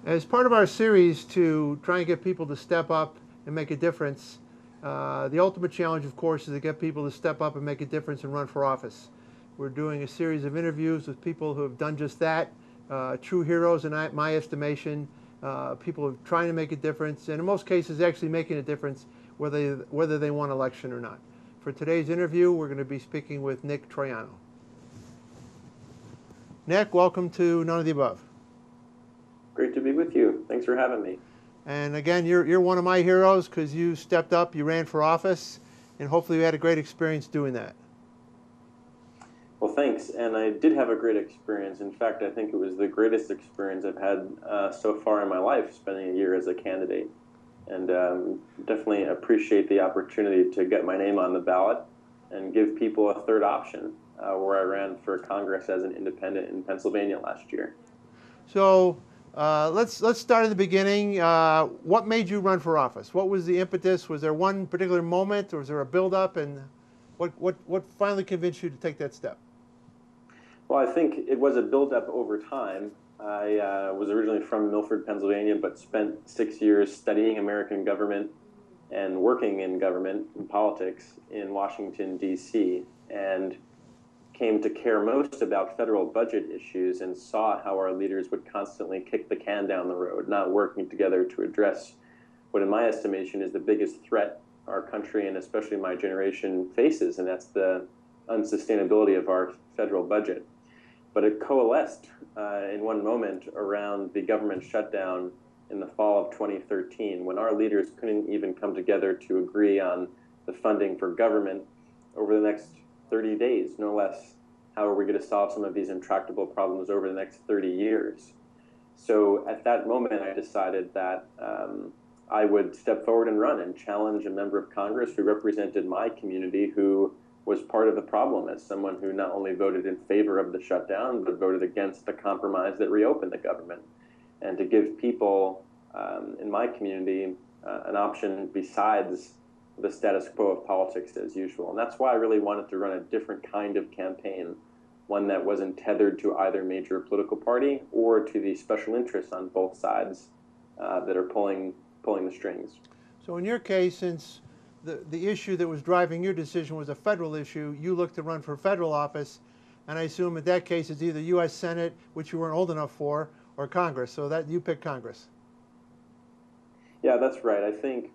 As part of our series to try and get people to step up and make a difference, the ultimate challenge, of course, is to get people to step up and make a difference and run for office. We're doing a series of interviews with people who have done just that, true heroes in my estimation, people who are trying to make a difference, and in most cases actually making a difference whether they won election or not. For today's interview, we're going to be speaking with Nick Troiano. Nick, welcome to None of the Above. Great to be with you. Thanks for having me. And again, you're one of my heroes because you stepped up, you ran for office, and hopefully you had a great experience doing that. Well, thanks. And I did have a great experience. In fact, I think it was the greatest experience I've had so far in my life, spending a year as a candidate. And definitely appreciate the opportunity to get my name on the ballot and give people a third option, where I ran for Congress as an independent in Pennsylvania last year. So let's start at the beginning. What made you run for office? What was the impetus? Was there one particular moment, or was there a build-up? And what finally convinced you to take that step? Well, I think it was a build-up over time. I was originally from Milford, Pennsylvania, but spent 6 years studying American government and working in government and politics in Washington, D.C., and came to care most about federal budget issues and saw how our leaders would constantly kick the can down the road, not working together to address what, in my estimation, is the biggest threat our country and especially my generation faces, and that's the unsustainability of our federal budget. But it coalesced in one moment around the government shutdown in the fall of 2013, when our leaders couldn't even come together to agree on the funding for government over the next 30 days, no less. How are we going to solve some of these intractable problems over the next 30 years? So at that moment, I decided that I would step forward and run and challenge a member of Congress who represented my community, who was part of the problem, as someone who not only voted in favor of the shutdown, but voted against the compromise that reopened the government, and to give people in my community an option besides the status quo of politics as usual. And that's why I really wanted to run a different kind of campaign, one that wasn't tethered to either major political party or to the special interests on both sides that are pulling the strings. So in your case, since the issue that was driving your decision was a federal issue, you looked to run for federal office, and I assume in that case it's either U.S. Senate, which you weren't old enough for, or Congress. So that you picked Congress. Yeah, that's right. I think,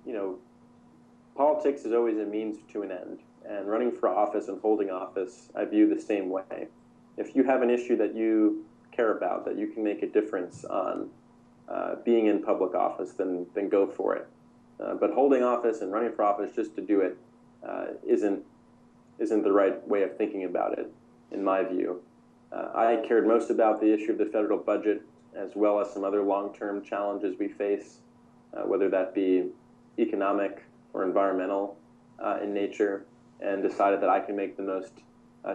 politics is always a means to an end, and running for office and holding office, I view the same way. If you have an issue that you care about, that you can make a difference on being in public office, then go for it. But holding office and running for office just to do it isn't the right way of thinking about it, in my view. I cared most about the issue of the federal budget, as well as some other long-term challenges we face, whether that be economic or environmental in nature, and decided that I can make the most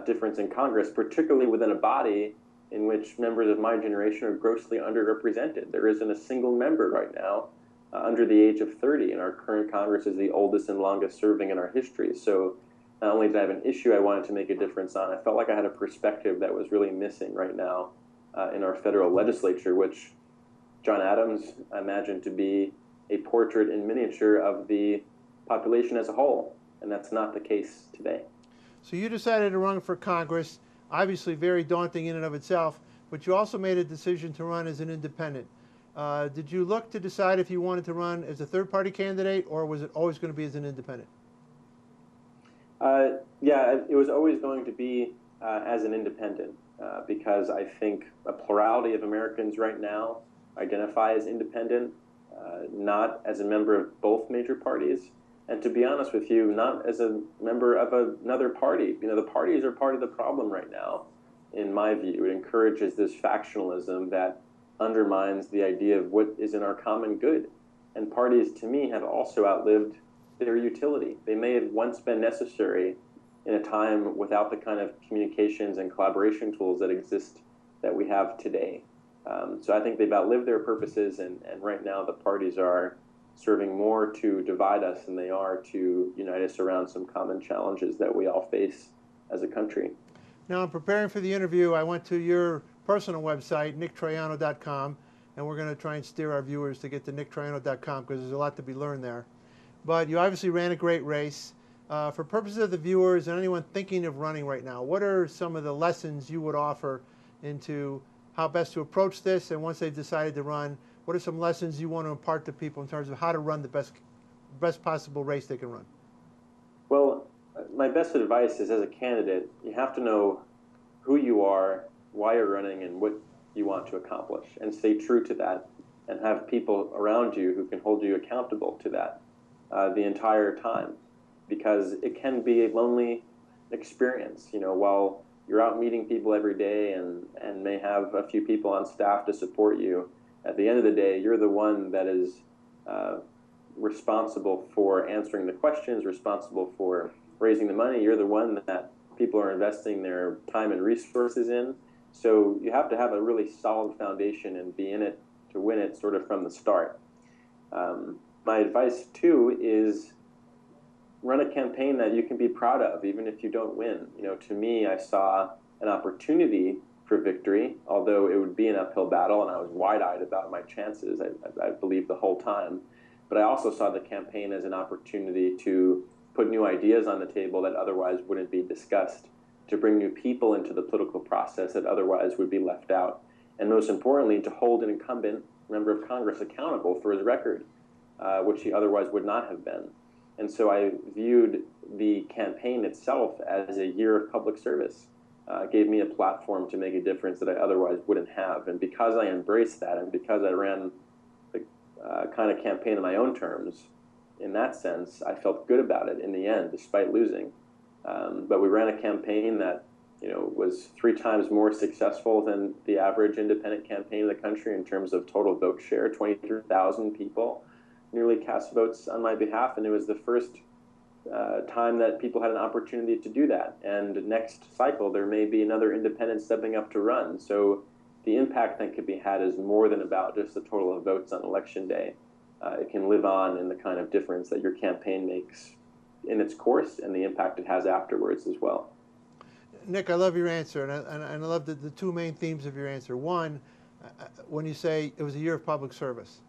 difference in Congress, particularly within a body in which members of my generation are grossly underrepresented. There isn't a single member right now under the age of 30, and our current Congress is the oldest and longest serving in our history. So not only did I have an issue I wanted to make a difference on, I felt like I had a perspective that was really missing right now in our federal legislature, which John Adams imagined to be a portrait in miniature of the population as a whole, and that's not the case today. So you decided to run for Congress, obviously very daunting in and of itself, but you also made a decision to run as an independent. Did you look to decide if you wanted to run as a third-party candidate, or was it always going to be as an independent? Yeah, it was always going to be as an independent, because I think a plurality of Americans right now identify as independent, not as a member of both major parties, and to be honest with you, not as a member of another party. The parties are part of the problem right now, in my view. It encourages this factionalism that undermines the idea of what is in our common good. And parties, to me, have also outlived their utility. They may have once been necessary in a time without the kind of communications and collaboration tools that we have today. So I think they've outlived their purposes, and right now the parties are serving more to divide us than they are to unite us around some common challenges that we all face as a country. Now, in preparing for the interview, I went to your personal website, nicktroiano.com, and we're going to try and steer our viewers to get to nicktroiano.com because there's a lot to be learned there. But you obviously ran a great race. For purposes of the viewers and anyone thinking of running right now, what are some of the lessons you would offer into how best to approach this? And once they've decided to run, what are some lessons you want to impart to people in terms of how to run the best possible race they can run? Well, my best advice is, as a candidate, you have to know who you are, why you're running, and what you want to accomplish, and stay true to that, and have people around you who can hold you accountable to that the entire time, because it can be a lonely experience. You know, while you're out meeting people every day and may have a few people on staff to support you, at the end of the day, you're the one that is responsible for answering the questions, responsible for raising the money. You're the one that people are investing their time and resources in. So you have to have a really solid foundation and be in it to win it sort of from the start. My advice, too, is run a campaign that you can be proud of, even if you don't win. You know, to me, I saw an opportunity for victory, although it would be an uphill battle, and I was wide-eyed about my chances, I believe, the whole time. But I also saw the campaign as an opportunity to put new ideas on the table that otherwise wouldn't be discussed, to bring new people into the political process that otherwise would be left out, and most importantly, to hold an incumbent member of Congress accountable for his record, which he otherwise would not have been. And so I viewed the campaign itself as a year of public service. It gave me a platform to make a difference that I otherwise wouldn't have. And because I embraced that, and because I ran the kind of campaign on my own terms, in that sense, I felt good about it in the end, despite losing. But we ran a campaign that, you know, was 3 times more successful than the average independent campaign in the country in terms of total vote share. 23,000 people nearly cast votes on my behalf, and it was the first time that people had an opportunity to do that. And next cycle, there may be another independent stepping up to run. So the impact that could be had is more than about just the total of votes on election day. It can live on in the kind of difference that your campaign makes in its course and the impact it has afterwards as well. Nick, I love your answer, and I love the 2 main themes of your answer. One, when you say it was a year of public service,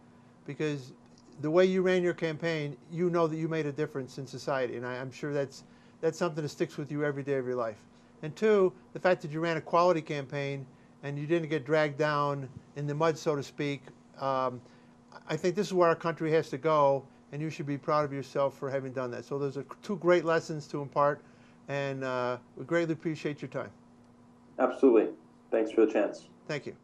because the way you ran your campaign, you know that you made a difference in society, and I'm sure that's something that sticks with you every day of your life. And 2, the fact that you ran a quality campaign and you didn't get dragged down in the mud, so to speak. I think this is where our country has to go, and you should be proud of yourself for having done that. So those are 2 great lessons to impart, and we greatly appreciate your time. Absolutely. Thanks for the chance. Thank you.